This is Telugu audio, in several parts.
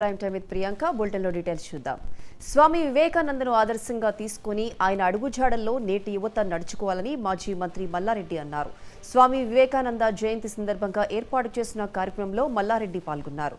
ప్రైమ్ టైమ్ విత్ ప్రియాంక బులెటిన్లో డీటెయిల్స్ చూద్దాం. స్వామి వివేకానందను ఆదర్శంగా తీసుకుని ఆయన అడుగుజాడల్లో నేటి యువత నడుచుకోవాలని మాజీ మంత్రి మల్లారెడ్డి అన్నారు. స్వామి వివేకానంద జయంతి సందర్భంగా ఏర్పాటు చేసిన కార్యక్రమంలో మల్లారెడ్డి పాల్గొన్నారు.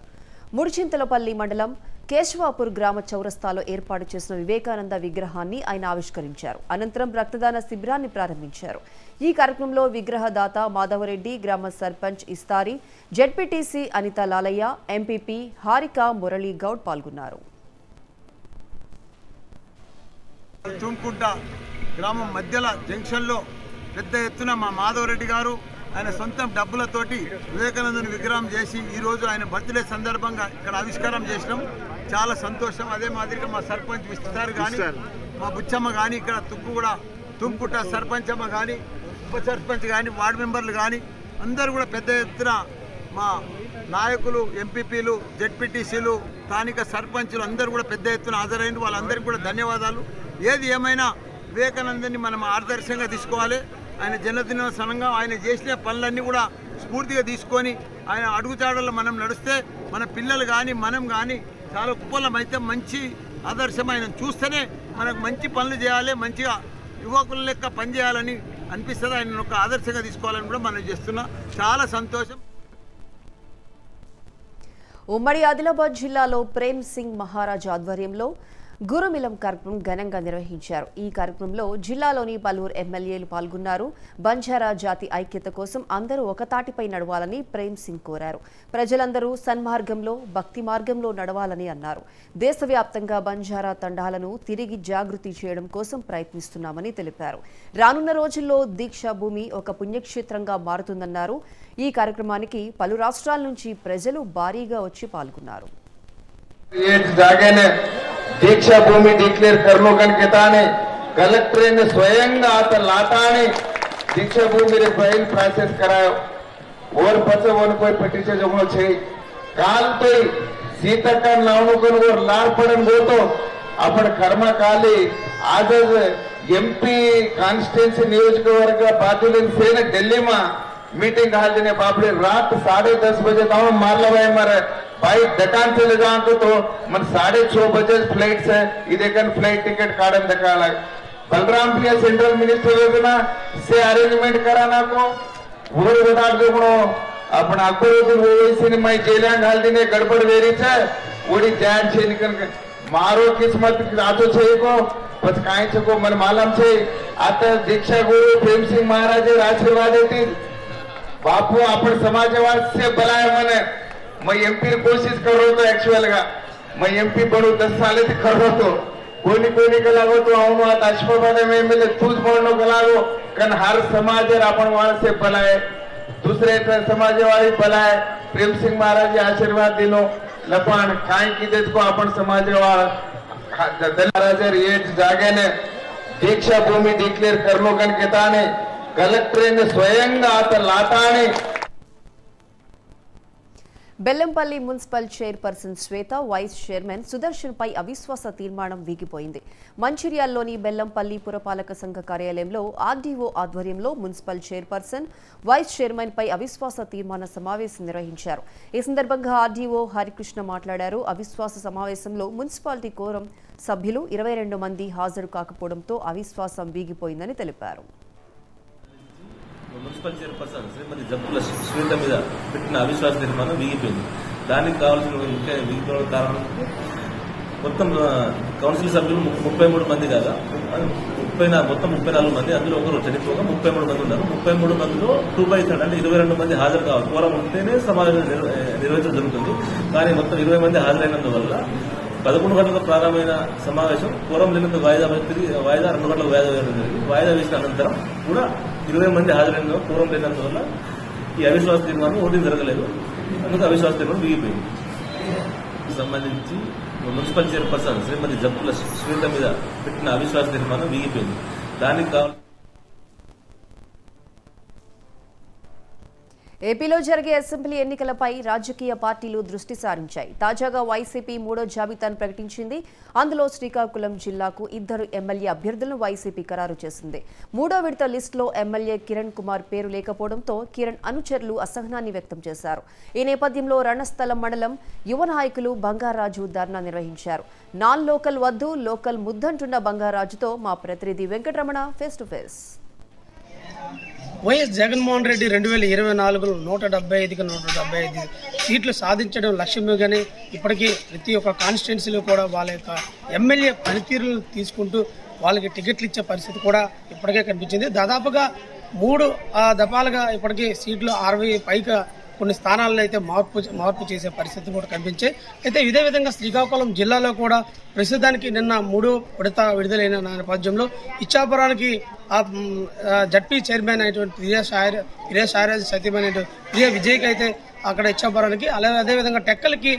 ముడిచింతలపల్లి మండలం కేశవాపూర్ గ్రామ చౌరస్తాలో ఏర్పాటు చేసిన వివేకానంద విగ్రహాన్ని ఆయన ఆవిష్కరించారు. అనంతరం రక్తదాన శిబిరాన్ని ప్రారంభించారు. ఈ కార్యక్రమంలో విగ్రహదాత మాధవరెడ్డి, గ్రామ సర్పంచ్ ఇస్తారి, జెడ్పీటీసీ అనిత లాలయ్య, ఎంపీపీ హారిక మురళీ గౌడ్ పాల్గొన్నారు. తుమ్కుంట గ్రామం మధ్యల జంక్షన్లో పెద్ద ఎత్తున మా మాధవరెడ్డి గారు ఆయన సొంత డబ్బులతోటి వివేకానందుని విగ్రహం చేసి ఈరోజు ఆయన బర్త్డే సందర్భంగా ఇక్కడ ఆవిష్కారం చేసినాం. చాలా సంతోషం. అదే మాదిరిగా మా సర్పంచ్ విస్తారు కానీ, మా బుచ్చమ్మ కానీ, ఇక్కడ తుమ్కుంట సర్పంచ్ అమ్మ కానీ, ఉప సర్పంచ్ కానీ, వార్డు మెంబర్లు కానీ అందరూ కూడా పెద్ద ఎత్తున మా నాయకులు, ఎంపీపీలు, జెడ్పీటీసీలు, స్థానిక సర్పంచులు అందరూ కూడా పెద్ద ఎత్తున హాజరైన వాళ్ళందరికీ కూడా ధన్యవాదాలు. ఏది ఏమైనా వివేకానందని మనం ఆదర్శంగా తీసుకోవాలి. ఆయన జన్మదినోత్సవంగా ఆయన చేసిన పనులన్నీ కూడా స్ఫూర్తిగా తీసుకొని ఆయన అడుగుజాడల్లో మనం నడిస్తే మన పిల్లలు కానీ మనం కానీ చాలా కుప్పలమైతే మంచి ఆదర్శం ఆయన చూస్తేనే మనకు మంచి పనులు చేయాలి, మంచిగా యువకుల లెక్క పనిచేయాలని అనిపిస్తుంది. ఆయన ఒక ఆదర్శంగా తీసుకోవాలని కూడా మనం చేస్తున్నాం. చాలా సంతోషం. ఉమ్మడి ఆదిలాబాద్ జిల్లాలో ప్రేమ్ సింగ్ మహారాజ్ ఆధ్వర్యంలో గురుమిలం కార్యక్రమం ఘనంగా నిర్వహించారు. ఈ కార్యక్రమంలో జిల్లాలోని పలువురు ఎమ్మెల్యేలు పాల్గొన్నారు. బంజారా జాతి ఐక్యత కోసం అందరూ ఒకతాటిపై నడవాలని ప్రేమ్ సింగ్ కోరారు. ప్రజలందరూ సన్మార్గంలో, భక్తి మార్గంలో నడవాలని అన్నారు. దేశవ్యాప్తంగా బంజారా తండాలను తిరిగి జాగృతి చేయడం కోసం ప్రయత్నిస్తున్నామని తెలిపారు. రానున్న రోజుల్లో దీక్షా భూమి ఒక పుణ్యక్షేత్రంగా మారుతుందన్నారు. ఈ కార్యక్రమానికి పలు రాష్ట్రాల నుంచి ప్రజలు భారీగా వచ్చి పాల్గొన్నారు. दीक्षा भूमि डिक्लेअर करलोकन केताने कलेक्टर ने स्वयंगा आता लाताने दीक्षा भूमि रे फाइल प्रोसेस करायो और पछे वन कोई पटीचे जमो छे काल तो सीतकर नावनुकन और लार पडन गोतो आपण कर्मा काले आज एमपी कॉन्स्टिट्यूएंसी नियोजकवर्ग बाजूलन सेन दिल्ली में मीटिंग हालने बापरे रात 10:30 बजे ताव मारला भाई मारे भाई दकान से ले जाओ तो मन 6:30 बजे फ्लाइट से इधर फ्लाइट टिकट काटन दकाला बलराम प्रिया सेंट्रल मिनिस्टर योजना से अरेंजमेंट कराना को वो बता दो अपन अकबरुद्दीन ओवैसी ने मैं जेला घाल दिने गड़बड़ वेरी छे ओडी जान छे निकल मारो किस्मत आतो छे को पछ काई छे को मन मालूम छे आता दीक्षा गुरु प्रेम सिंह महाराज आशीर्वाद देती बापू अपन समाजवाद से बुलाए मने मैं एमपी कोशिश कर रहा तो एक्चुअल का मैं एमपी बनू 10 साल थी कर रहा तो कोनी कलागो तो आवनो आता अश्वपाद में एमएलए तुझ बननो कलागो कन हर समाज अपन वाल से बुलाए दूसरे समाज वाली बुलाए प्रेम सिंह महाराज आशीर्वाद दिनो लपान काई कीधे को अपन समाज वाल महाराज ये जागे ने दीक्षा भूमि डिक्लेअर करलो कन केताने कलेक्टर ने स्वयंगा आता लाताने బెల్లంపల్లి మున్సిపల్ చైర్పర్సన్ శ్వేత, వైస్ చైర్మన్ సుదర్శన్ పై అవిశ్వాస తీర్మానం వీగిపోయింది. మంచిర్యాలలోని బెల్లంపల్లి పురపాలక సంఘ కార్యాలయంలో ఆర్డీఓ ఆధ్వర్యంలో మున్సిపల్ చైర్పర్సన్, వైస్ చైర్మన్ పై అవిశ్వాస తీర్మాన సమావేశం నిర్వహించారు. ఈ సందర్భంగా ఆర్డీఓ హరికృష్ణ మాట్లాడారు. అవిశ్వాస సమావేశంలో మున్సిపాలిటీ కోరం సభ్యులు 22 మంది హాజరు కాకపోవడంతో అవిశ్వాసం వీగిపోయిందని తెలిపారు. మున్సిపల్ చైర్పర్సన్ శ్రీమతి జబ్బుల శ్వేత మీద పెట్టిన అవిశ్వాస తీర్మానం వీగిపోయింది. దానికి కావాల్సిన ముఖ్య వీగిపోవడం కారణం మొత్తం కౌన్సిల్ సభ్యులు 33 మంది కాగా మొత్తం 34 మంది, అందులో ఒకరు చనిపోగా 33 మంది ఉన్నారు. 33 మందిలో 2/3 అంటే 22 మంది హాజరు కావాలి. కోరం ఉంటేనే సమావేశం నిర్వహించడం జరుగుతుంది. కానీ మొత్తం 20 మంది హాజరైనందువల్ల 11 గంటలకు ప్రారంభమైన సమావేశం కోరం లేనందుకు వాయిదా 2 గంటలకు వాయిదా వేయడం జరిగింది. వాయిదా వేసిన అనంతరం కూడా 20 మంది హాజరైన కోరం లేనందువల్ల ఈ అవిశ్వాస తీర్మానం ఓటింగ్ జరగలేదు. అందుకు అవిశ్వాస తీర్మానం వీగిపోయింది. సంబంధించి మున్సిపల్ చైర్పర్సన్ శ్రీమతి జబ్బుల శ్వేత మీద పెట్టిన అవిశ్వాస తీర్మానం వీగిపోయింది. దానికి ఏపీలో జరిగే అసెంబ్లీ ఎన్నికలపై రాజకీయ పార్టీలు దృష్టి సారించాయి. తాజాగా వైసీపీ 3వ జాబితాను ప్రకటించింది. అందులో శ్రీకాకుళం జిల్లాకు 2 ఎమ్మెల్యే అభ్యర్థులను వైసీపీ ఖరారు చేసింది. 3వ విడత లిస్టులో ఎమ్మెల్యే కిరణ్ కుమార్ పేరు లేకపోవడంతో కిరణ్ అనుచరులు అసహనాన్ని వ్యక్తం చేశారు. ఈ నేపథ్యంలో రణస్థలం మండలం యువ నాయకులు బంగారాజు ధర్నా నిర్వహించారు. నాన్ లోకల్ వద్దు, లోకల్ ముద్దంటున్న బంగారాజుతో మా ప్రతినిధి Venkataramana face to face. YS Jaganmohan Reddy 2024లో 175కి 175 సీట్లు సాధించడం లక్ష్యంగానే ఇప్పటికీ ప్రతి ఒక్క కాన్స్టిట్యున్సీలో కూడా వాళ్ళ యొక్క ఎమ్మెల్యే పనితీరులను తీసుకుంటూ వాళ్ళకి టికెట్లు ఇచ్చే పరిస్థితి కూడా ఇప్పటికే కనిపించింది. దాదాపుగా 3 దఫాలుగా ఇప్పటికీ సీట్లు 60 పైగా కొన్ని స్థానాల్లో అయితే మార్పు చేసే పరిస్థితి కూడా కనిపించాయి. అయితే ఇదే విధంగా శ్రీకాకుళం జిల్లాలో కూడా ప్రస్తుతానికి నిన్న 3వ విడత విడుదలైన నేపథ్యంలో ఇచ్చాపురానికి జడ్పీ చైర్మన్ అయినటువంటి ప్రియా సాయిరాజ్ సతీమణి ప్రియ విజయ్కి అయితే అక్కడ ఇచ్చాపురానికి, అలాగే అదేవిధంగా టెక్కలకి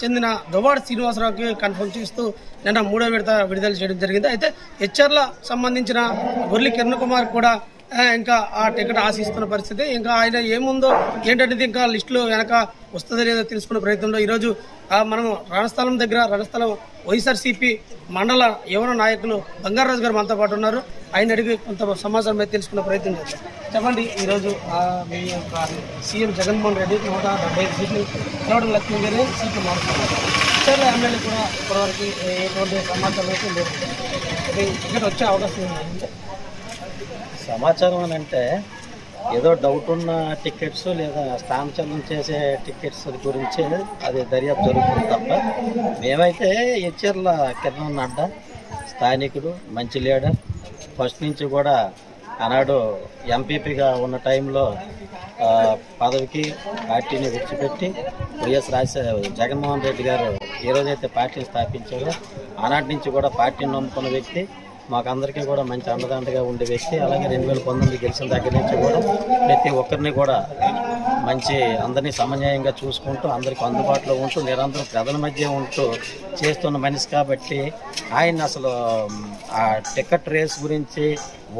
చెందిన దువ్వాడ శ్రీనివాసరావుకి కన్ఫర్మ్ చేస్తూ నిన్న 3వ విడత విడుదల చేయడం జరిగింది. అయితే హెచ్ఆర్ల సంబంధించిన గొర్లి కిరణ్ కుమార్ కూడా ఇంకా ఆ టికెట్ ఆశిస్తున్న పరిస్థితి. ఇంకా ఆయన ఏముందో ఏంటనేది ఇంకా లిస్టులో వెనక వస్తుందో లేదో తెలుసుకునే ప్రయత్నంలో ఈరోజు మనం రణస్థలం వైఎస్ఆర్సీపీ మండల యువన నాయకులు బంగారాజు గారు మనతో పాటు ఉన్నారు. ఆయన అడిగి కొంత సమాచారం అయితే తెలుసుకునే ప్రయత్నం చేస్తాం. చెప్పండి, ఈరోజు మీ యొక్క సీఎం జగన్మోహన్ రెడ్డి 175 సీట్లు గెలవడం లక్ష్యంగానే సీట్లు మారుతున్నారు. ఇతర ఎమ్మెల్యే కూడా ఇప్పటివరకు ఎటువంటి సమాచారం అయితే లేదు. టికెట్ వచ్చే అవకాశం ఉంది. సమాచారం అని అంటే ఏదో డౌట్ ఉన్న టికెట్స్ లేదా స్థానచలనం చేసే టికెట్స్ గురించి అది దర్యాప్తు జరుగుతుంది తప్ప మేమైతే హెచ్ఆర్ల కిరణ్ నడ్డా స్థానికుడు, మంచి లీడర్, ఫస్ట్ నుంచి కూడా ఆనాడు ఎంపీపీగా ఉన్న టైంలో పదవికి పార్టీని విడిచిపెట్టి వైఎస్ జగన్మోహన్ రెడ్డి గారు ఏ రోజైతే పార్టీని స్థాపించారో ఆనాటి నుంచి కూడా పార్టీని నమ్ముకున్న వ్యక్తి, మాకందరికీ కూడా మంచి అండదండగా ఉండే వ్యక్తి. అలాగే 2019 గెలిచిన దగ్గర నుంచి కూడా ప్రతి ఒక్కరిని కూడా మంచి అందరినీ సమన్యాయంగా చూసుకుంటూ అందరికీ అందుబాటులో ఉంటూ నిరంతరం ప్రజల మధ్య ఉంటూ చేస్తున్న మనిషి కాబట్టి ఆయన అసలు ఆ టికెట్ రేస్ గురించి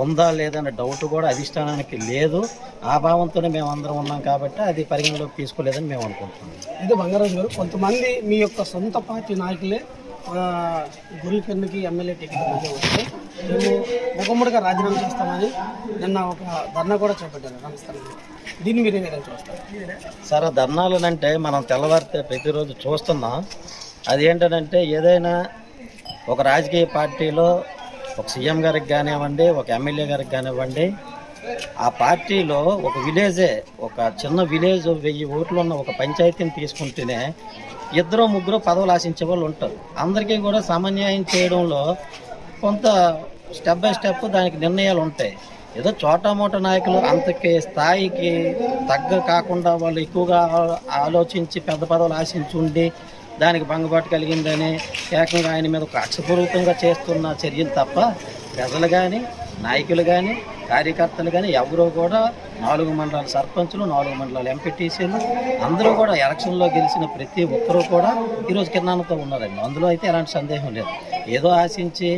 ఉందా లేదనే డౌట్ కూడా అధిష్టానానికి లేదు. ఆ భావంతోనే మేమందరం ఉన్నాం కాబట్టి అది పరిగణలోకి తీసుకోలేదని మేము అనుకుంటున్నాం. అయితే బంగారాజు గారు, కొంతమంది మీ యొక్క సొంత పార్టీ నాయకులే గొర్రెల కిరణ్కి ఎమ్మెల్యే టికెట్ మధ్య వస్తే మేము ముఖముడిగా రాజీనామా చేస్తామని నిన్న ఒక ధర్నా కూడా చేపట్టారు రణస్థలంలో. దీన్ని మీరు ఏదైనా చూస్తారు సార్? ధర్నాలనంటే మనం తెల్లవారితే ప్రతిరోజు చూస్తున్నాం. అదేంటంటే ఏదైనా ఒక రాజకీయ పార్టీలో ఒక సీఎం గారికి కానివ్వండి, ఒక ఎమ్మెల్యే గారికి కానివ్వండి, ఆ పార్టీలో ఒక విలేజే, ఒక చిన్న విలేజ్ 1000 ఓట్లు ఉన్న ఒక పంచాయతీని తీసుకుంటేనే 2-3 పదవులు ఆశించే వాళ్ళు ఉంటారు. అందరికీ కూడా సమన్యాయం చేయడంలో కొంత స్టెప్ బై స్టెప్ దానికి నిర్ణయాలు ఉంటాయి. ఏదో చోటామోటా నాయకులు అంతకి స్థాయికి తగ్గ కాకుండా వాళ్ళు ఎక్కువగా ఆలోచించి పెద్ద పదవులు ఆశించి ఉండి దానికి భంగపాటు కలిగిందని ఏకంగా ఆయన మీద కక్షపూర్వకంగా చేస్తున్న చర్యలు తప్ప ప్రజలు కానీ, నాయకులు కానీ, కార్యకర్తలు కానీ ఎవరో కూడా 4 మండలాల సర్పంచులు, 4 మండలాల ఎంపీటీసీలు అందరూ కూడా ఎలక్షన్లో గెలిచిన ప్రతి ఒక్కరూ కూడా ఈరోజు కిరణాలతో ఉన్నారండి. అందులో అయితే ఎలాంటి సందేహం లేదు. ఏదో ఆశించి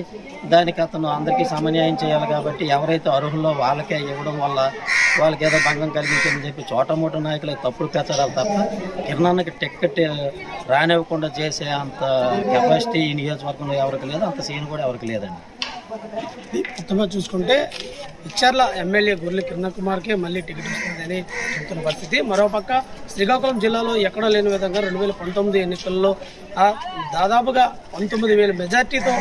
దానికి అతను అందరికీ సమన్యాయం చేయాలి కాబట్టి ఎవరైతే అర్హుల్లో వాళ్ళకే ఇవ్వడం వల్ల వాళ్ళకి ఏదో భంగం కలిగించిందని చెప్పి చోటమోట నాయకులు తప్పుడు ప్రచారాలు తప్ప కిరణానికి టికెట్ రానివ్వకుండా చేసే అంత కెపాసిటీ ఈ నియోజకవర్గంలో ఎవరికి లేదు, అంత సీన్ కూడా ఎవరికి లేదండి. మొత్తంగా చూసుకుంటే ఇచ్చర్ల ఎమ్మెల్యే గొర్రెల కిరణ్ కుమార్కే మళ్ళీ టికెట్ వస్తుందని చెబుతున్న పరిస్థితి. మరోపక్క శ్రీకాకుళం జిల్లాలో ఎక్కడా లేని విధంగా 2019 ఎన్నికల్లో దాదాపుగా 19,000 మెజార్టీతో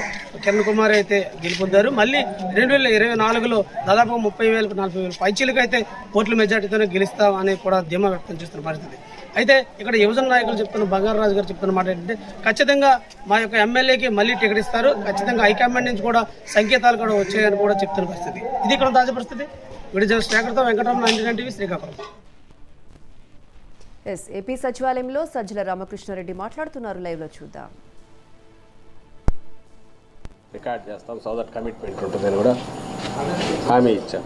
కిరణ్ కుమార్ అయితే గెలుపొందారు. మళ్ళీ 2024లో దాదాపుగా 30,000-40,000 పైచీలకు అయితే ఓట్ల మెజార్టీతోనే గెలుస్తామని కూడా ధీమా వ్యక్తం చేస్తున్న పరిస్థితి. అయితే ఇక్కడ యువజన నాయకులు చెప్తున్న బంగారాజు గారు చెప్తున్న మాట ఏంటంటే ఖచ్చితంగా మా యొక్క ఎమ్మెల్యేకి మళ్ళీ టికెట్ ఇస్తారు, ఖచ్చితంగా హైకమాండ్ నుంచి కూడా సంకేతాలు కూడా వచ్చాయని కూడా చెప్తున్న పరిస్థితి. ఇది ఇక్కడ తాజా పరిస్థితి. విడుదల శేఖర్తో వెంకటరమణ, 99 టీవీ, శ్రీకాకుళం. ఏపీ సచివాలయంలో సజ్జల రామకృష్ణారెడ్డి మాట్లాడుతున్నారు. లైవ్ లో చూద్దాం. రికార్డ్ చేస్తాం, సో దట్ కమిట్మెంట్ ఉంటుందని కూడా హామీ ఇచ్చాం.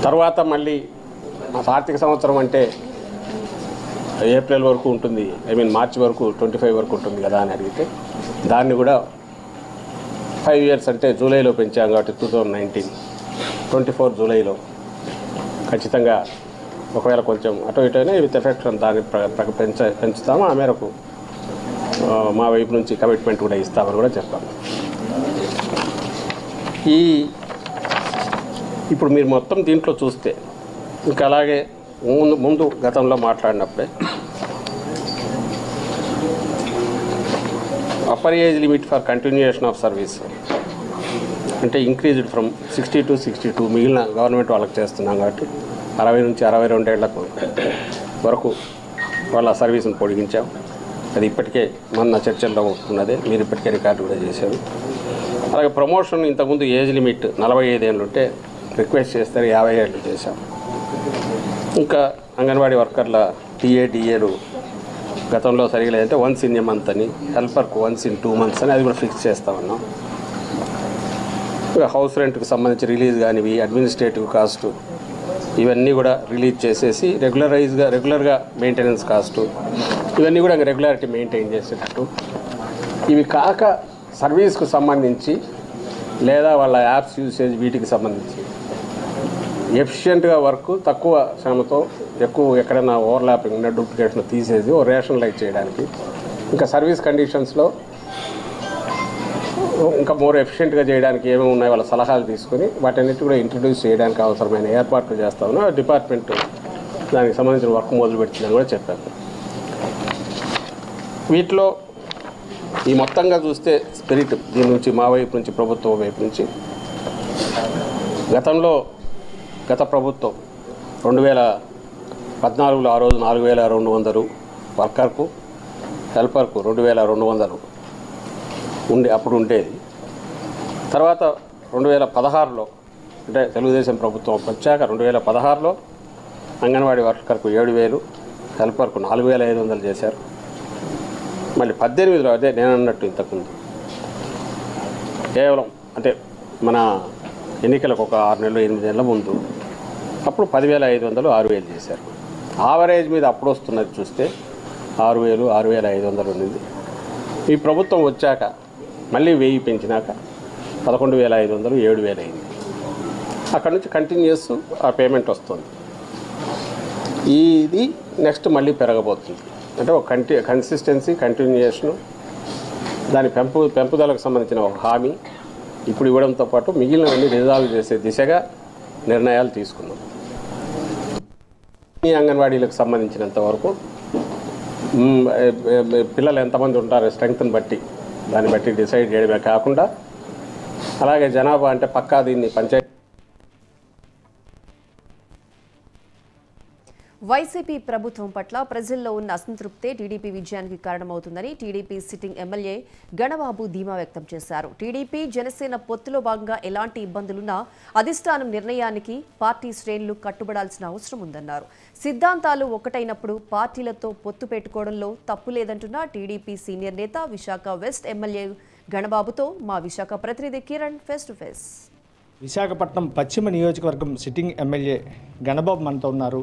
తర్వాత మళ్ళీ ఆర్థిక సంవత్సరం అంటే ఏప్రిల్ వరకు ఉంటుంది, మార్చి వరకు 25 వరకు ఉంటుంది కదా అని అడిగితే దాన్ని కూడా 5 years అంటే జూలైలో పెంచాం కాబట్టి 2019 24 జూలైలో ఖచ్చితంగా ఒకవేళ కొంచెం అటు ఇటు అయినా విత్ ఎఫెక్ట్ దాన్ని పెంచుతాము. ఆ మేరకు మా వైపు నుంచి కమిట్మెంట్ కూడా ఇస్తామని కూడా చెప్పాము. ఇప్పుడు మీరు మొత్తం దీంట్లో చూస్తే ఇంకా అలాగే ముందు గతంలో మాట్లాడినప్పుడే upper age limit for continuation of service అంటే ఇంక్రీజ్డ్ ఫ్రమ్ 60 to 62 మిగిలిన గవర్నమెంట్ వాళ్ళకి చేస్తున్నాం కాబట్టి 60 నుంచి 62 ఏళ్లకు వరకు వాళ్ళ సర్వీస్ని పొడిగించాం. అది ఇప్పటికే మన చర్చల్లో ఉన్నదే, మీరు ఇప్పటికే రికార్డు కూడా చేశారు. అలాగే ప్రమోషన్ ఇంతకుముందు ఏజ్ లిమిట్ 45 ఏళ్ళు ఉంటే రిక్వెస్ట్ చేస్తే 50 ఏళ్ళు చేశాం. ఇంకా అంగన్వాడీ వర్కర్ల టీఏలు గతంలో సరిగా లేదంటే వన్స్ ఇన్ ఏ మంత్ అని, హెల్పర్కు వన్స్ ఇన్ 2 months అని అది కూడా ఫిక్స్ చేస్తా ఉన్నాం. ఇంకా హౌస్ రెంట్కి సంబంధించి రిలీజ్ కానివి, అడ్మినిస్ట్రేటివ్ కాస్ట్ ఇవన్నీ కూడా రిలీజ్ చేసేసి రెగ్యులర్గా మెయింటెనెన్స్ కాస్టు ఇవన్నీ కూడా రెగ్యులారిటీ మెయింటైన్ చేసేటట్టు. ఇవి కాక సర్వీస్కు సంబంధించి లేదా వాళ్ళ యాప్స్ యూసేజ్ వీటికి సంబంధించి ఎఫిషియెంట్గా వర్క్ తక్కువ శ్రమతో ఎక్కువ ఎక్కడైనా ఓవర్లాపింగ్ డూప్లికేషన్ తీసేసి ఓ రేషనలైజ్ చేయడానికి, ఇంకా సర్వీస్ కండిషన్స్లో ఇంకా మోర్ ఎఫిషియెంట్గా చేయడానికి ఏమేమి ఉన్నాయో వాళ్ళ సలహాలు తీసుకొని వాటన్నిటి కూడా ఇంట్రడ్యూస్ చేయడానికి అవసరమైన ఏర్పాట్లు చేస్తా ఉన్నా. డిపార్ట్మెంట్ దానికి సంబంధించిన వర్క్ మొదలుపెట్టిందని కూడా చెప్పారు. వీటిలో ఈ మొత్తంగా చూస్తే స్పిరిట్ దీని నుంచి మా వైపు నుంచి, ప్రభుత్వం వైపు నుంచి గత ప్రభుత్వం 2014లో ఆ రోజు 4200 వర్కర్కు, హెల్పర్కు 2200 అప్పుడు ఉండేది. తర్వాత 2016లో అంటే తెలుగుదేశం ప్రభుత్వం వచ్చాక 2016లో అంగన్వాడీ వర్కర్కు 7000, హెల్పర్కు 4500 చేశారు. మళ్ళీ 18లో అదే నేను అన్నట్టు ఇంతకుముందు కేవలం అంటే మన ఎన్నికలకు ఒక 6 నెలలు 8 నెలల ముందు అప్పుడు 10,500 6,000 చేశారు. ఆవరేజ్ మీద అప్పుడు వస్తున్నది చూస్తే 6,000 6,500 ఉన్నది. ఈ ప్రభుత్వం వచ్చాక మళ్ళీ 1000 పెంచినాక 11,500 7,000 అయింది. అక్కడ నుంచి కంటిన్యూస్ ఆ పేమెంట్ వస్తుంది. ఇది నెక్స్ట్ మళ్ళీ పెరగబోతుంది. అంటే ఒక కన్సిస్టెన్సీ, కంటిన్యూయేషను, దాని పెంపుదలకు సంబంధించిన ఒక హామీ ఇప్పుడు ఇవ్వడంతో పాటు మిగిలినవన్నీ రిజాల్వ్ చేసే దిశగా నిర్ణయాలు తీసుకున్నాం. ఈ అంగన్వాడీలకు సంబంధించినంత వరకు పిల్లలు ఎంతమంది ఉంటారో స్ట్రెంగ్త్ని బట్టి దాన్ని బట్టి డిసైడ్ చేయడమే కాకుండా అలాగే జనాభా అంటే పక్కా దీన్ని పంచాయతీ వైసీపీ ప్రభుత్వం పట్ల ప్రజల్లో ఉన్న అసంతృప్తే టీడీపీ విజయానికి కారణమవుతుందని టీడీపీ సిట్టింగ్ ఎమ్మెల్యే గణబాబు ధీమా వ్యక్తం చేశారు. టీడీపీ జనసేన పొత్తులో భాగంగా ఎలాంటి ఇబ్బందులున్నా అధిష్టానం నిర్ణయానికి పార్టీ శ్రేణులు కట్టుబడాల్సిన అవసరం ఉందన్నారు. సిద్ధాంతాలు ఒకటైనప్పుడు పార్టీలతో పొత్తు పెట్టుకోవడంలో తప్పు లేదంటున్న టీడీపీ సీనియర్ నేత విశాఖ వెస్ట్ ఎమ్మెల్యే గణబాబుతో మా విశాఖ ప్రతినిధి Kiran face to face. Visakhapatnam పశ్చిమ నియోజకవర్గం సిట్టింగ్ ఎమ్మెల్యే గణబాబు మనతో ఉన్నారు.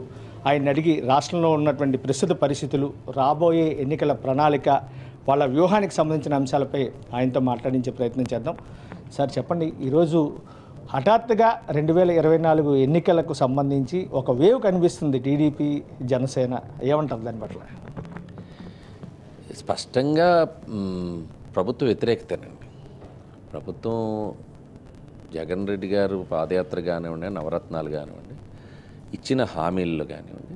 ఆయన అడిగి రాష్ట్రంలో ఉన్నటువంటి ప్రస్తుత పరిస్థితులు, రాబోయే ఎన్నికల ప్రణాళిక, వాళ్ళ వ్యూహానికి సంబంధించిన అంశాలపై ఆయనతో మాట్లాడించే ప్రయత్నం చేద్దాం. సార్ చెప్పండి, ఈరోజు హఠాత్తుగా 2024 ఎన్నికలకు సంబంధించి ఒక వేవ్ కనిపిస్తుంది టీడీపీ జనసేన, ఏమంటారు దాని పట్ల? స్పష్టంగా ప్రభుత్వ వ్యతిరేకతనండి. ప్రభుత్వం జగన్ రెడ్డి గారు పాదయాత్ర కానివ్వండి, నవరత్నాలు కానివ్వండి, ఇచ్చిన హామీల్లో కానివ్వండి,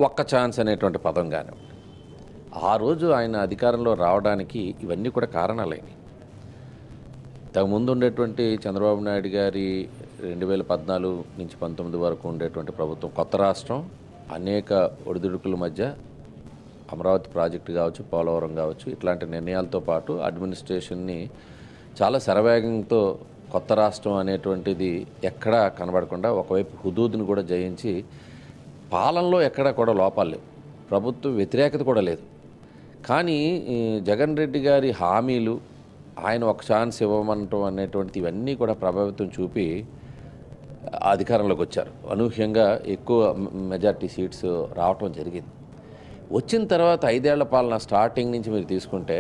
ఒక్క ఛాన్స్ అనేటువంటి పదం కానివ్వండి, ఆ రోజు ఆయన అధికారంలో రావడానికి ఇవన్నీ కూడా కారణాలైనవి. ఇంతకుముందు ఉండేటువంటి చంద్రబాబు నాయుడు గారి 2014 నుంచి 19 వరకు ఉండేటువంటి ప్రభుత్వం, కొత్త రాష్ట్రం, అనేక ఒడిదుడుకుల మధ్య అమరావతి ప్రాజెక్టు కావచ్చు, పోలవరం కావచ్చు, ఇట్లాంటి నిర్ణయాలతో పాటు అడ్మినిస్ట్రేషన్ని చాలా శరవేగంతో కొత్త రాష్ట్రం అనేటువంటిది ఎక్కడా కనబడకుండా ఒకవైపు హుదూద్ని కూడా జయించి పాలనలో ఎక్కడా కూడా లోపాలు లేవు, ప్రభుత్వ వ్యతిరేకత కూడా లేదు. కానీ జగన్ రెడ్డి గారి హామీలు, ఆయన ఒక ఛాన్స్ ఇవ్వమంటం అనేటువంటిది ఇవన్నీ కూడా ప్రభావితం చూపి అధికారంలోకి వచ్చారు. అనూహ్యంగా ఎక్కువ మెజార్టీ సీట్స్ రావటం జరిగింది. వచ్చిన తర్వాత 5 ఏళ్ల పాలన స్టార్టింగ్ నుంచి మీరు తీసుకుంటే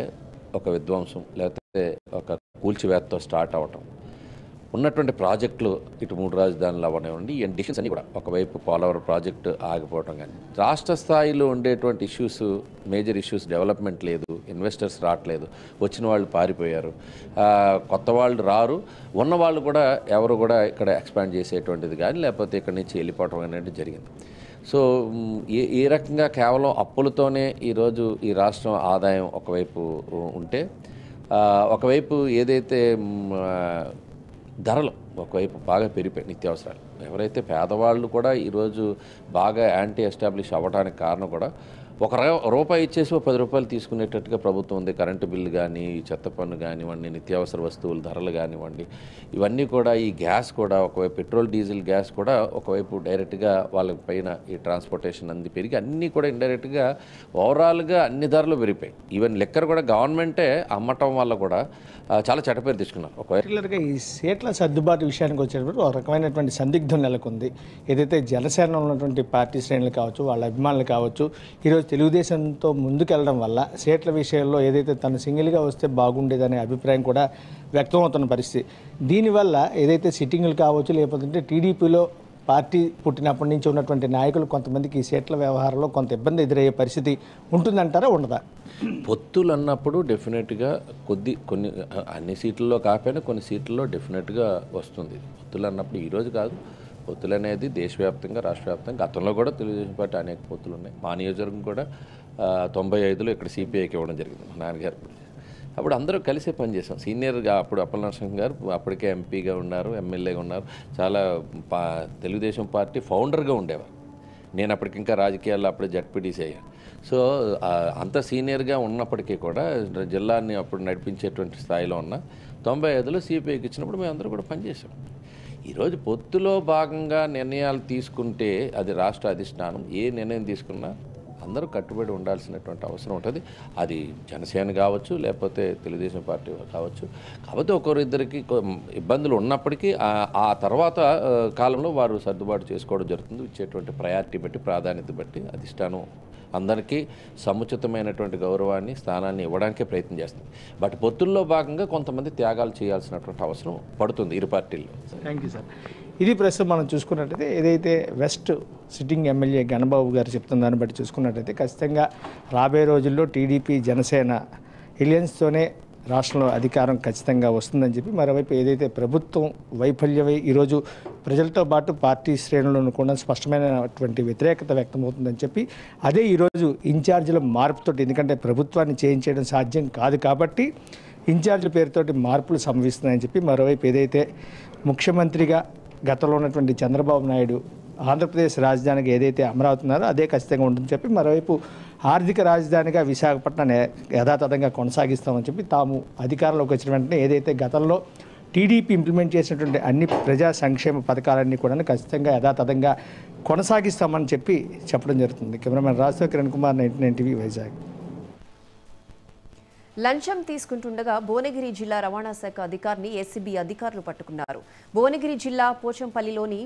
ఒక విధ్వంసం లేకపోతే ఒక కూల్చివేతతో స్టార్ట్ అవటం, ఉన్నటువంటి ప్రాజెక్టులు ఇటు 3 రాజధానులు అవనివ్వండి ఈ డిసిషన్స్ అన్నీ కూడా ఒకవైపు పోలవరం ప్రాజెక్టు ఆగిపోవడం కానీ రాష్ట్ర స్థాయిలో ఉండేటువంటి ఇష్యూస్ మేజర్ ఇష్యూస్ డెవలప్మెంట్ లేదు, ఇన్వెస్టర్స్ రావట్లేదు, వచ్చిన వాళ్ళు పారిపోయారు, కొత్త వాళ్ళు రారు, ఉన్న వాళ్ళు కూడా ఎవరు కూడా ఇక్కడ ఎక్స్పాండ్ చేసేటువంటిది కానీ లేకపోతే ఇక్కడి నుంచి వెళ్ళిపోవడం అనేది జరిగింది. సో ఏ రకంగా కేవలం అప్పులతోనే ఈరోజు ఈ రాష్ట్రం ఆదాయం ఒకవైపు ఉంటే ఒకవైపు ఏదైతే ధరలు ఒకవైపు బాగా పెరిగిపోయి నిత్యావసరాలు ఎవరైతే పేదవాళ్ళు కూడా ఈరోజు బాగా యాంటీ ఎస్టాబ్లిష్ అవ్వడానికి కారణం కూడా రూపాయి ఇచ్చేసి 10 రూపాయలు తీసుకునేటట్టుగా ప్రభుత్వం ఉంది. కరెంటు బిల్లు కానీ చెత్త పన్ను కానివ్వండి, నిత్యావసర వస్తువుల ధరలు కానివ్వండి, ఇవన్నీ కూడా ఈ గ్యాస్ కూడా ఒకవైపు పెట్రోల్ డీజిల్ గ్యాస్ కూడా ఒకవైపు డైరెక్ట్గా వాళ్ళ పైన ఈ ట్రాన్స్పోర్టేషన్ అంది పెరిగి అన్నీ కూడా ఇండైరెక్ట్గా ఓవరాల్గా అన్ని ధరలు పెరిగిపోయి ఈవెన్ లెక్కర్ కూడా గవర్నమెంటే అమ్మటం వల్ల కూడా చాలా చెడ్డపేరు తీసుకున్నారు. పర్టికులర్గా ఈ సీట్ల సర్దుబాటు విషయానికి వచ్చేటప్పుడు ఒక రకమైనటువంటి సందిగ్ధం నెలకొంది. ఏదైతే జనసేనలో ఉన్నటువంటి పార్టీ శ్రేణులు కావచ్చు, వాళ్ళ అభిమానులు కావచ్చు, ఈరోజు తెలుగుదేశంతో ముందుకెళ్ళడం వల్ల సీట్ల విషయంలో ఏదైతే తను సింగిల్గా వస్తే బాగుండేదనే అభిప్రాయం కూడా వ్యక్తమవుతున్న పరిస్థితి. దీనివల్ల ఏదైతే సిట్టింగులు కావచ్చు లేకపోతే టీడీపీలో పార్టీ పుట్టినప్పటి నుంచి ఉన్నటువంటి నాయకులు కొంతమందికి ఈ సీట్ల వ్యవహారంలో కొంత ఇబ్బంది ఎదురయ్యే పరిస్థితి ఉంటుందంటారా ఉండదా? పొత్తులు అన్నప్పుడు డెఫినెట్గా కొన్ని అన్ని సీట్లలో కాకపోయినా కొన్ని సీట్లలో డెఫినెట్గా వస్తుంది. పొత్తులు అన్నప్పుడు ఈరోజు కాదు, పొత్తులు అనేది దేశవ్యాప్తంగా రాష్ట్ర వ్యాప్తంగా గతంలో కూడా తెలుగుదేశం పార్టీ అనేక పొత్తులు ఉన్నాయి. మా నియోజకవర్గం కూడా 95లో ఇక్కడ సిపిఐకి ఇవ్వడం జరిగింది మా నాన్నగారు. అప్పుడు అందరూ కలిసే పనిచేసాం. సీనియర్గా అప్పుడు అప్పలనరసింహ గారు అప్పటికే ఎంపీగా ఉన్నారు, ఎమ్మెల్యేగా ఉన్నారు, చాలా తెలుగుదేశం పార్టీ ఫౌండర్గా ఉండేవారు. నేను అప్పటికి ఇంకా రాజకీయాల్లో అప్పుడే జడ్పీటీసీ అయ్యాను. సో అంత సీనియర్గా ఉన్నప్పటికీ కూడా జిల్లాని అప్పుడు నడిపించేటువంటి స్థాయిలో ఉన్న 95లో సిపిఐకి ఇచ్చినప్పుడు మేము అందరూ కూడా పనిచేసాం. ఈరోజు పొత్తులో భాగంగా నిర్ణయాలు తీసుకుంటే అది రాష్ట్ర అధిష్టానం ఏ నిర్ణయం తీసుకున్నా అందరూ కట్టుబడి ఉండాల్సినటువంటి అవసరం ఉంటుంది. అది జనసేన కావచ్చు లేకపోతే తెలుగుదేశం పార్టీ కావచ్చు. కాకపోతే ఒకరిద్దరికి ఇబ్బందులు ఉన్నప్పటికీ ఆ తర్వాత కాలంలో వారు సర్దుబాటు చేసుకోవడం జరుగుతుంది. ఇచ్చేటువంటి ప్రయారిటీ బట్టి ప్రాధాన్యత బట్టి అధిష్టానం అందరికీ సముచితమైనటువంటి గౌరవాన్ని స్థానాన్ని ఇవ్వడానికే ప్రయత్నం చేస్తుంది. బట్ పొత్తుల్లో భాగంగా కొంతమంది త్యాగాలు చేయాల్సినటువంటి అవసరం పడుతుంది ఇరు పార్టీల్లో. Thank you sir. ఇది ప్రస్తుతం మనం చూసుకున్నట్టయితే ఏదైతే వెస్ట్ సిట్టింగ్ ఎమ్మెల్యే గణబాబు గారు చెప్తున్న దాన్ని బట్టి చూసుకున్నట్టయితే ఖచ్చితంగా రాబోయే రోజుల్లో టీడీపీ జనసేన ఎలియన్స్తోనే రాష్ట్రంలో అధికారం ఖచ్చితంగా వస్తుందని చెప్పి, మరోవైపు ఏదైతే ప్రభుత్వం వైఫల్యమై ఈరోజు ప్రజలతో పాటు పార్టీ శ్రేణులను కూడా స్పష్టమైనటువంటి వ్యతిరేకత వ్యక్తమవుతుందని చెప్పి, అదే ఈరోజు ఇన్ఛార్జీల మార్పుతో, ఎందుకంటే ప్రభుత్వాన్ని చేయించడం సాధ్యం కాదు కాబట్టి ఇన్ఛార్జీల పేరుతోటి మార్పులు సంభవిస్తున్నాయని చెప్పి, మరోవైపు ఏదైతే ముఖ్యమంత్రిగా గతంలో ఉన్నటువంటి చంద్రబాబు నాయుడు ఆంధ్రప్రదేశ్ రాజధానికి ఏదైతే అమరావతి ఉన్నారో అదే ఖచ్చితంగా ఉంటుందని చెప్పి, మరోవైపు ఆర్థిక రాజధానిగా విశాఖపట్నాన్ని యథాతథంగా కొనసాగిస్తామని చెప్పి, తాము అధికారంలోకి వచ్చిన వెంటనే ఏదైతే గతంలో టీడీపీ ఇంప్లిమెంట్ చేసినటువంటి అన్ని ప్రజా సంక్షేమ పథకాలన్నీ కూడా ఖచ్చితంగా యథాతథంగా కొనసాగిస్తామని చెప్పడం జరుగుతుంది. కెమెరామెన్ రాజుతో కిరణ్ కుమార్, 99 టీవీ, వైజాగ్. లంచం తీసుకుంటుండగా భువనగిరి జిల్లా రవాణా శాఖ అధికారిని ఏసీబీ అధికారులు పట్టుకున్నారు. భువనగిరి జిల్లా పోచంపల్లిలోని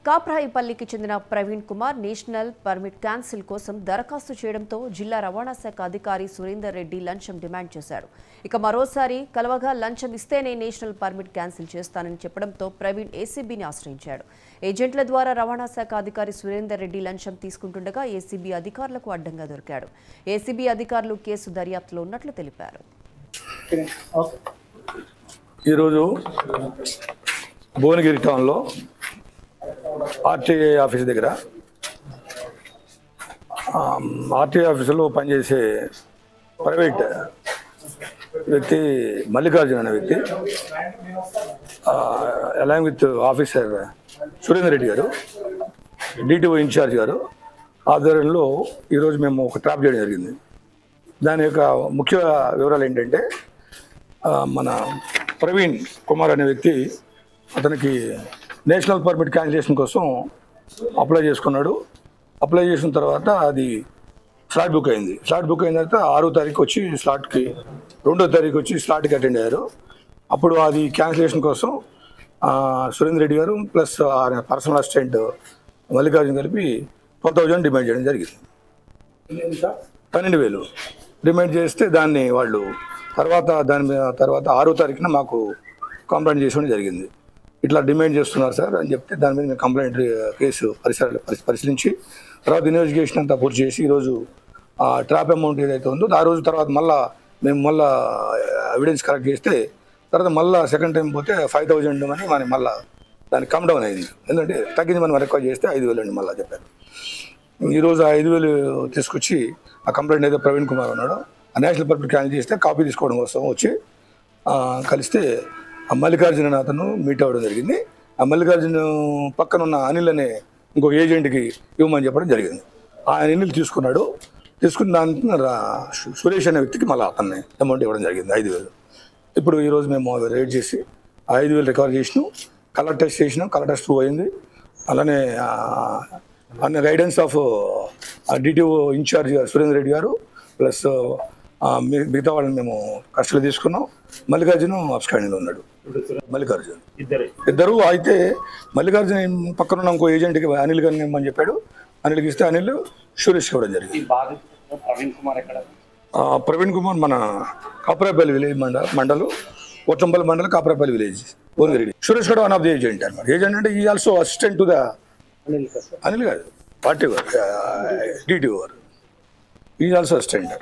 కాప్రాయిపల్లికి చెందిన Praveen Kumar national permit cancel కోసం దరఖాస్తు చేయడంతో జిల్లా రవాణా శాఖ అధికారి సురేందర్ రెడ్డి లంచం డిమాండ్ చేశాడు. ఇక మరోసారి కలవగా లంచం ఇస్తేనే నేషనల్ పర్మిట్ క్యాన్సిల్ చేస్తానని చెప్పడంతో ప్రవీణ్ ఏసీబీని ఆశ్రయించాడు. ఏజెంట్ల ద్వారా రవాణా శాఖ అధికారి సురేందర్ రెడ్డి లంచం తీసుకుంటుండగా ఏసీబీ అధికారులకు అడ్డంగా దొరికాడు. ఏసీబీ అధికారులు కేసు దర్యాప్తులో ఉన్నట్లు తెలిపారు. ఈరోజు భువనగిరి టౌన్లో ఆర్టీఐ ఆఫీస్ దగ్గర ఆర్టీఐ ఆఫీసులో పనిచేసే ప్రైవేట్ వ్యక్తి మల్లికార్జున అనే వ్యక్తి along with officer Surender Reddy గారు, డిటిఓ ఇన్ఛార్జ్ గారు ఆధ్వర్యంలో ఈరోజు మేము ఒక ట్రాప్ చేయడం జరిగింది. దాని యొక్క ముఖ్య వివరాలు ఏంటంటే, మన ప్రవీణ్ కుమార్ అనే వ్యక్తి అతనికి నేషనల్ పర్మిట్ క్యాన్సిలేషన్ కోసం అప్లై చేసుకున్నాడు. అప్లై చేసిన తర్వాత అది స్లాట్ బుక్ అయింది. స్లాట్ బుక్ అయిన తర్వాత 6వ తారీఖు వచ్చి స్లాట్కి, 2వ తారీఖు వచ్చి స్లాట్కి అటెండ్ అయ్యారు. అప్పుడు అది క్యాన్సిలేషన్ కోసం సురేందర్ రెడ్డి గారు ప్లస్ పర్సనల్ అసిస్టెంట్ మల్లికార్జున కలిపి 12,000 డిమాండ్ చేయడం జరిగింది. 12,000 డిమాండ్ చేస్తే దాన్ని వాళ్ళు తర్వాత 6వ తారీఖున మాకు కంప్లైంట్ చేసుకోవడం జరిగింది. ఇట్లా డిమాండ్ చేస్తున్నారు సార్ అని చెప్తే దాని మీద మేము కంప్లైంట్ కేసు పరిశీలించి తర్వాత ఇన్వెస్టిగేషన్ అంతా పూర్తి చేసి ఈరోజు ఆ ట్రాప్ అమౌంట్ ఏదైతే ఉందో ఆ రోజు తర్వాత మేము మళ్ళీ ఎవిడెన్స్ కలెక్ట్ చేస్తే తర్వాత మళ్ళీ సెకండ్ టైం పోతే 5,000 అని మనం మళ్ళీ దానికి కమ్ డౌన్ అయింది. ఎందుకంటే తగ్గింది మనం రికార్డ్ చేస్తే 5,000 అండి మళ్ళీ చెప్పారు. ఈరోజు ఆ 5,000 తీసుకొచ్చి ఆ కంప్లైంట్ ఏదో ప్రవీణ్ కుమార్ ఉన్నాడు ఆ నేషనల్ పబ్లిక్ క్యాన్సిల్ చేస్తే కాపీ తీసుకోవడం కోసం వచ్చి కలిస్తే ఆ మల్లికార్జున అతను మీట్ అవ్వడం జరిగింది. ఆ మల్లికార్జున పక్కన ఉన్న అనిల్ అనే ఇంకో ఏజెంట్కి ఇవ్వమని చెప్పడం జరిగింది. ఆ అనిల్ తీసుకున్న దానికి సురేష్ అనే వ్యక్తికి మళ్ళీ అతన్ని అమౌంట్ ఇవ్వడం జరిగింది 5,000. ఇప్పుడు ఈరోజు మేము రేట్ చేసి 5,000 రికవర్ చేసినాం. కలర్ టెస్ట్ చేసినాం, కలర్ టెస్ట్ ప్రూవ్ అయింది. అలానే అన్న గైడెన్స్ ఆఫ్ డిటిఓ ఇన్ఛార్జ్ గారు సురేందర్ రెడ్డి గారు ప్లస్ మిగతా వాళ్ళని మేము కస్టడీలో తీసుకున్నాం. మల్లికార్జున అబ్స్కాండింగ్లో ఉన్నాడు. మల్లికార్జున ఇద్దరు అయితే మల్లికార్జున పక్కన ఉన్న ఇంకో ఏజెంట్కి అనిల్ గారిని ఇమ్మని చెప్పాడు. అనిల్కి ఇస్తే అనిల్ సురేష్ ఇవ్వడం జరిగింది. ప్రవీణ్ కుమార్ మన కాపరాపల్లి విలేజ్ మండలం కొట్టంపల్లి మండలం కాపరాపల్లి విలేజ్ ఓన్గిరెడ్డి. సురేష్ కూడా వన్ ఆఫ్ ది ఏజెంట్ అనమాట. ఏజెంట్ అంటే ఈ also assistant to the Anil కాదు పార్టీ గారు డిటిఓ గారు ఈ ఆల్సో అసిస్టెంట్.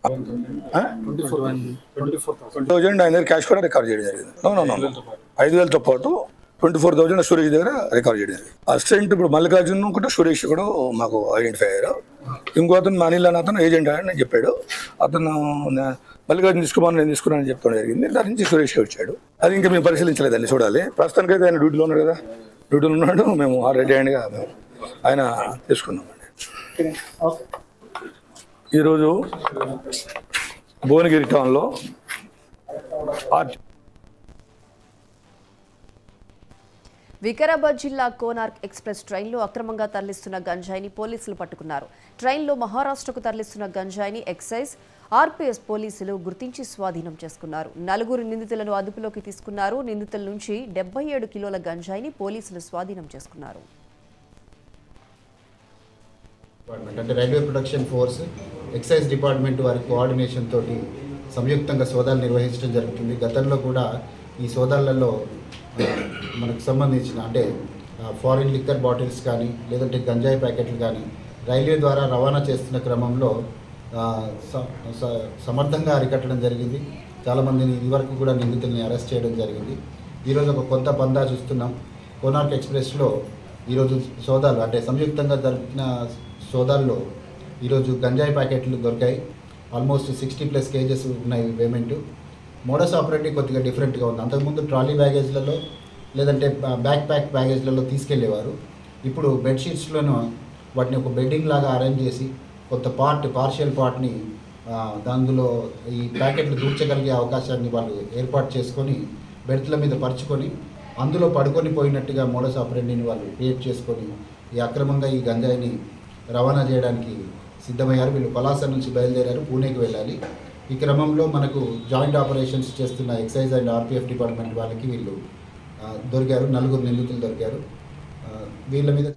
24,000 ఆయన దగ్గర క్యాష్ కూడా రికవర్ చేయడం జరిగింది. 5,000తో పాటు 24,000 సురేష్ దగ్గర రికవర్ చేయడం జరిగింది. అసిస్టెంట్ ఇప్పుడు మల్లికార్జున కూడా సురేష్ కూడా మాకు ఐడెంటిఫై అయ్యారు. ఇంకో అతను అనిల్ అని అతను ఏజెంట్ అని చెప్పాడు. అతను మల్లికార్జున తీసుకోమని నేను తీసుకున్నానని చెప్పడం జరిగింది. దాని నుంచి సురేష్ వచ్చాడు. అది ఇంకా మేము పరిశీలించలేదండి, చూడాలి. ప్రస్తుతానికైతే ఆయన డ్యూటీలో ఉన్నాడు కదా, డ్యూటీలో ఉన్నాడు. మేము రెడీ హ్యాండ్గా ఆయన తీసుకున్నామండి. ఈరోజు భువనగిరి టౌన్లో వికారాబాద్ జిల్లా కోనార్క్ ఎక్స్ప్రెస్ ట్రైన్లో అక్రమంగా తరలిస్తున్న గంజాయిని పోలీసులు పట్టుకున్నారు. ట్రైన్లో మహారాష్ట్రకు తరలిస్తున్న గంజాయిని ఎక్సైజ్, ఆర్పీఎస్ పోలీసులు గుర్తించి స్వాధీనం చేసుకున్నారు. 4 నిందితులను అదుపులోకి తీసుకున్నారు. నిందితుల నుంచి 77 కిలోల గంజాయిని పోలీసులు స్వాధీనం చేసుకున్నారు. అంటే railway protection force, excise department వారి కోఆర్డినేషన్ తోటి సంయుక్తంగా సోదాలు నిర్వహించడం జరుగుతుంది. గతంలో కూడా ఈ సోదాలలో మనకు సంబంధించిన అంటే ఫారిన్ లిక్కర్ బాటిల్స్ కానీ లేదంటే గంజాయి ప్యాకెట్లు కానీ రైల్వే ద్వారా రవాణా చేస్తున్న క్రమంలో సమర్థంగా అరికట్టడం జరిగింది. చాలామందిని ఇదివరకు కూడా నిందితుల్ని అరెస్ట్ చేయడం జరిగింది. ఈరోజు ఒక కొత్త పందా చూస్తున్నాం. కోనార్క్ ఎక్స్ప్రెస్లో ఈరోజు సోదాలు అంటే సంయుక్తంగా జరిపిన సోదాల్లో ఈరోజు గంజాయి ప్యాకెట్లు దొరికాయి. ఆల్మోస్ట్ 60+ కేజెస్ ఉన్నాయి పేమెంటు. మోడస్ ఆపరేటివ్ కొద్దిగా డిఫరెంట్గా ఉంది. అంతకుముందు ట్రాలీ బ్యాగేజ్లలో లేదంటే బ్యాక్ ప్యాక్ బ్యాగేజ్లలో తీసుకెళ్లేవారు. ఇప్పుడు బెడ్షీట్స్లోనూ వాటిని ఒక బెడ్డింగ్ లాగా అరేంజ్ చేసి కొంత పార్షియల్ పార్ట్ని దానిలో ఈ ప్యాకెట్లు దూర్చగలిగే అవకాశాన్ని వాళ్ళు ఏర్పాటు చేసుకొని బెర్త్ల మీద పరుచుకొని అందులో పడుకొని పోయినట్టుగా మోడస్ ఆపరేటివ్ని వాళ్ళు క్రియేట్ చేసుకొని ఈ అక్రమంగా ఈ గంజాయిని రవాణా చేయడానికి సిద్ధమయ్యారు. వీళ్ళు పలాస నుంచి బయలుదేరారు, పూణేకి వెళ్ళాలి. ఈ క్రమంలో మనకు జాయింట్ ఆపరేషన్స్ చేస్తున్న ఎక్సైజ్ అండ్ ఆర్పీఎఫ్ డిపార్ట్మెంట్ వాళ్ళకి వీళ్ళు దొరికారు. 4 నిందితులు దొరికారు. వీళ్ళ మీద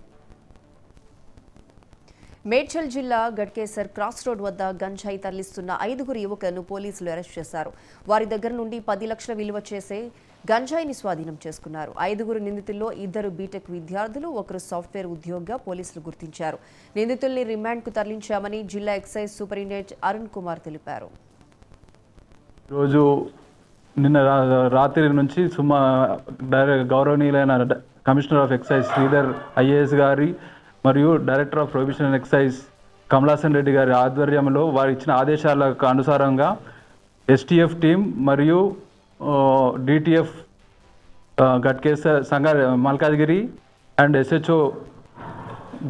మేడ్చల్ జిల్లా గట్కేసర్ క్రాస్ రోడ్ వద్ద గంజాయి తరలిస్తున్న 5 యువకులను పోలీసులు అరెస్ట్ చేశారు. వారి దగ్గర నుండి 10 లక్షల విలువ చేసే గంజాయిని స్వాధీనం చేసుకున్నారు. 5 నిందితుల్లో 2 బీటెక్ విద్యార్థులు, 1 సాఫ్ట్వేర్ ఉద్యోగిగా పోలీసులు గుర్తించారు. నిందితుల్ని రిమాండ్కు తరలించామని జిల్లా ఎక్సైజ్ సూపరింటెండెంట్ అరుణ్ కుమార్ తెలిపారు. రోజు నిన్న రాత్రి నుంచి గౌరవనీయులైన commissioner of excise Sridhar IAS గారి మరియు director of prohibition and excise Kamalasan Reddy గారి ఆధ్వర్యంలో వారు ఇచ్చిన ఆదేశాలకు అనుసారంగా ఎస్టీఎఫ్ టీం మరియు DTF Ghatkesar Malkajgiri and SHO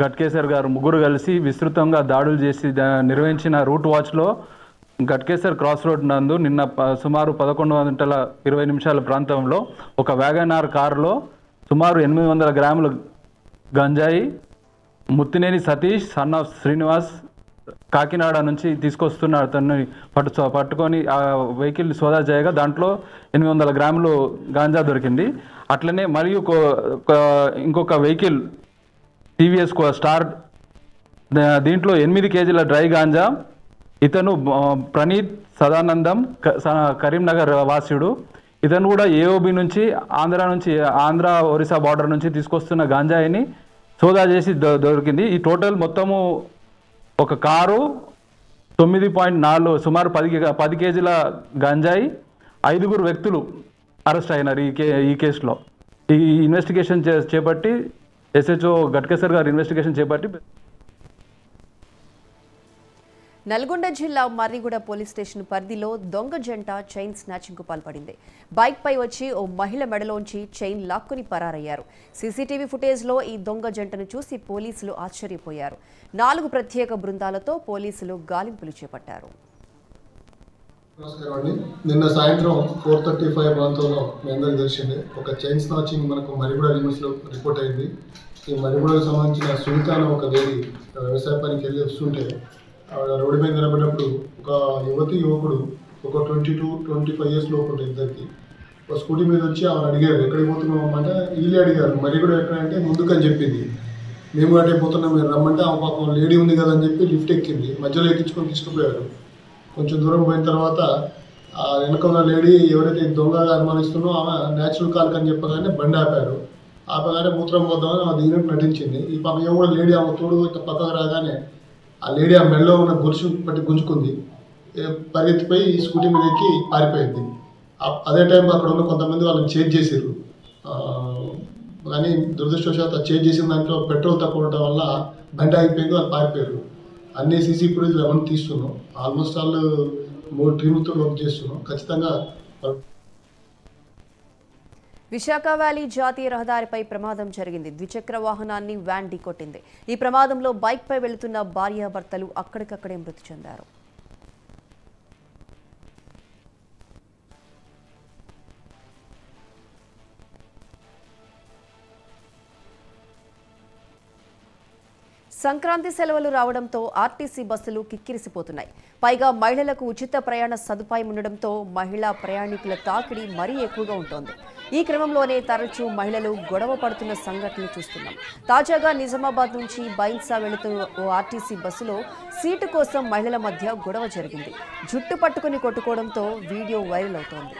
Ghatkesar గారు ముగ్గురు కలిసి విస్తృతంగా దాడులు చేసి నిర్వహించిన రూట్ వాచ్లో గట్కేసర్ క్రాస్ రోడ్ నందు నిన్న సుమారు 11:20 ప్రాంతంలో ఒక వ్యాగనార్ కారులో సుమారు 800 గ్రాముల గంజాయి ముత్తినేని సతీష్ సన్ ఆఫ్ శ్రీనివాస్ కాకినాడ నుంచి తీసుకొస్తున్న అతన్ని పట్టుకొని ఆ వెహికల్ సోదా చేయగా దాంట్లో 800 గ్రాములు గాంజా దొరికింది. అట్లనే మరియు ఇంకొక వెహికల్ టీవీఎస్ స్టార్, దీంట్లో 8 కేజీల డ్రై గాంజా. ఇతను ప్రణీత్ సదానందం కరీంనగర్ వాసుడు. ఇతను కూడా ఏఓబి నుంచి ఆంధ్ర ఒరిస్సా బార్డర్ నుంచి తీసుకొస్తున్న గంజాయిని సోదా చేసి దొరికింది. ఈ టోటల్ మొత్తము ఒక కారు 9.4 సుమారు 10 కేజీల గంజాయి, 5 వ్యక్తులు అరెస్ట్ అయినారు ఈ కేసులో. ఈ ఇన్వెస్టిగేషన్ చేపట్టి ఎస్హెచ్ఓ గట్కేసర్ గారు ఇన్వెస్టిగేషన్ చేపట్టి. నల్గొండ జిల్లా మర్రిగూడ పోలీస్ స్టేషన్ పరిధిలో దొంగ జంట చైన్ స్నాచింగ్కు పాల్పడింది. బైక్పై వచ్చి ఓ మహిళ మెడలోంచి చైన్ లాక్కుని పరారయ్యారు. సీసీటీవీ ఫుటేజ్లో ఈ దొంగ జంటను చూసి పోలీసులు ఆశ్చర్యపోయారు. 4 ప్రత్యేక బృందాలతో పోలీసులు గాలింపులు చేపట్టారు. నమస్కారం అండి. నిన్న సాయంత్రం 4:35 ప్రాంతంలో మీ అందరికీ తెలిసిందే ఒక చైన్ స్నాచింగ్ మనకు మర్రిగూడ లిమిట్స్లో రిపోర్ట్ అయింది. ఈ మర్రిగూడకు సంబంధించిన సునీత ఒక లేడీ వ్యవసాయ పనికి వెళ్ళి వస్తుంటే రోడ్డు మీద నిలబడినప్పుడు ఒక యువకుడు ఒక 22-25 ఇయర్స్ లోపు ఉంటుంది ఇద్దరికి. ఒక స్కూటీ మీద వచ్చి ఆమెను అడిగారు ఎక్కడికి పోతున్నాం అంటే వీళ్ళే అడిగారు మర్రిగూడ ఎక్కడంటే ముందుకని చెప్పింది. మేము అటే పోతున్నాం మీరు రమ్మంటే ఆమె పాపం లేడీ ఉంది కదా అని చెప్పి లిఫ్ట్ ఎక్కింది. మధ్యలో ఎక్కించుకొని తీసుకుపోయారు. కొంచెం దూరం పోయిన తర్వాత వెనక ఉన్న లేడీ ఎవరైతే దొంగగా అనుమానిస్తుందో ఆమె న్యాచురల్ కాల్క్ అని చెప్పగానే బండి ఆపారు. ఆపగానే మూత్రం పోద్దామని ఆమె దిగినట్టు నటించింది. ఈ పాప ఏమో కూడా లేడీ ఆమె తోడు పక్కకు రాగానే ఆ లేడీ ఆ మెడలో ఉన్న గొలుసు పట్టి గుంజుకుంది. పరిగెత్తిపోయి ఈ స్కూటీ మీద ఎక్కి పారిపోయింది. అదే టైంలో అక్కడ ఉన్న కొంతమంది వాళ్ళని చేజ్ చేశారు. కానీ దురదృష్టవశాత్తు చేజ్ చేసిన దాంట్లో పెట్రోల్ తక్కువ ఉండటం వల్ల బండి ఆగిపోయింది, వాళ్ళు పారిపోయారు. అన్ని సీసీ ఫుటేజ్ అవన్నీ తీస్తున్నాం. ఆల్మోస్ట్ ఆల్ 3 టీములతో వర్క్ చేస్తున్నాం. ఖచ్చితంగా విశాఖ వ్యాలీ జాతీయ రహదారిపై ప్రమాదం జరిగింది. ద్విచక్ర వాహనాన్ని వ్యాన్ ఢీకొట్టింది. ఈ ప్రమాదంలో బైక్పై వెళుతున్న భార్యాభర్తలు అక్కడికక్కడే మృతి చెందారు. సంక్రాంతి సెలవులు రావడంతో ఆర్టీసీ బస్సులు కిక్కిరిసిపోతున్నాయి. పైగా మహిళలకు ఉచిత ప్రయాణ సదుపాయం ఉండడంతో మహిళా ప్రయాణికుల తాకిడి మరీ ఎక్కువగా ఉంటోంది. ఈ క్రమంలోనే తరచూ మహిళలు గొడవ పడుతున్న సంఘటనలు చూస్తున్నాం. తాజాగా నిజామాబాద్ నుంచి బైన్సా వెళుతున్న ఓ ఆర్టీసీ బస్సులో సీటు కోసం మహిళల మధ్య గొడవ జరిగింది. జుట్టు పట్టుకుని కొట్టుకోవడంతో వీడియో వైరల్ అవుతోంది.